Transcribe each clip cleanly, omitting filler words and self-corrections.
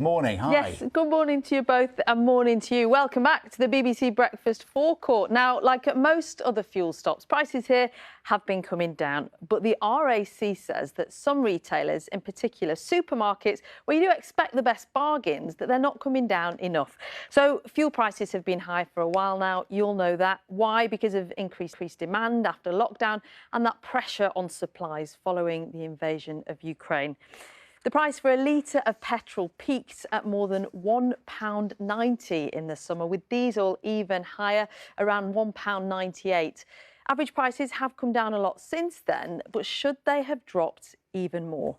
Morning, hi. Yes, good morning to you both and morning to you. Welcome back to the BBC Breakfast Forecourt. Now, like at most other fuel stops, prices here have been coming down. But the RAC says that some retailers, in particular supermarkets, where you do expect the best bargains, that they're not coming down enough. So fuel prices have been high for a while now. You'll know that. Why? Because of increased demand after lockdown and that pressure on supplies following the invasion of Ukraine. The price for a litre of petrol peaked at more than £1.90 in the summer, with diesel even higher, around £1.98. Average prices have come down a lot since then, but should they have dropped even more?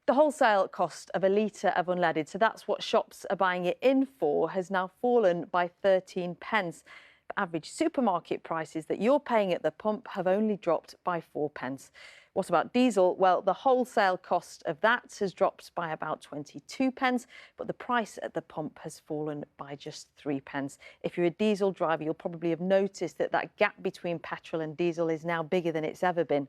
The wholesale cost of a litre of unleaded, so that's what shops are buying it in for, has now fallen by 13 pence. But average supermarket prices that you're paying at the pump have only dropped by 4 pence. What about diesel? Well, the wholesale cost of that has dropped by about 22 pence, but the price at the pump has fallen by just 3 pence. If you're a diesel driver, you'll probably have noticed that that gap between petrol and diesel is now bigger than it's ever been.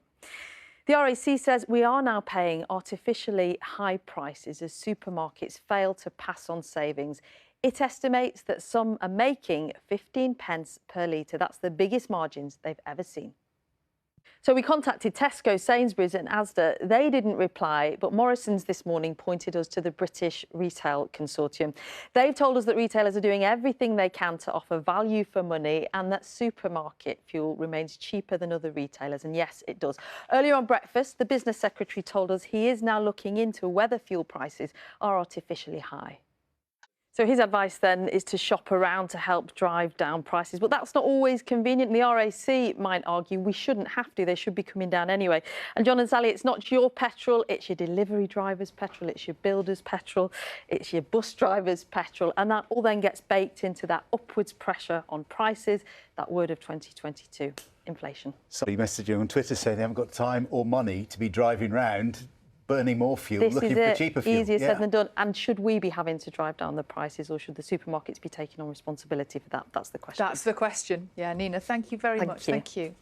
The RAC says we are now paying artificially high prices as supermarkets fail to pass on savings. It estimates that some are making 15 pence per litre. That's the biggest margins they've ever seen. So we contacted Tesco, Sainsbury's and Asda. They didn't reply, but Morrison's this morning pointed us to the British Retail Consortium. They've told us that retailers are doing everything they can to offer value for money and that supermarket fuel remains cheaper than other retailers. And yes, it does. Earlier on breakfast, the business secretary told us he is now looking into whether fuel prices are artificially high. So his advice then is to shop around to help drive down prices. But that's not always convenient. The RAC might argue we shouldn't have to. They should be coming down anyway. And John and Sally, it's not your petrol, it's your delivery driver's petrol, it's your builder's petrol, it's your bus driver's petrol. And that all then gets baked into that upwards pressure on prices, that word of 2022, inflation. Somebody messaged you on Twitter saying they haven't got time or money to be driving round burning more fuel, looking for cheaper fuel. Easier said than done. And should we be having to drive down the prices, or should the supermarkets be taking on responsibility for that? That's the question. That's the question. Yeah, Nina, thank you very much. Thank you.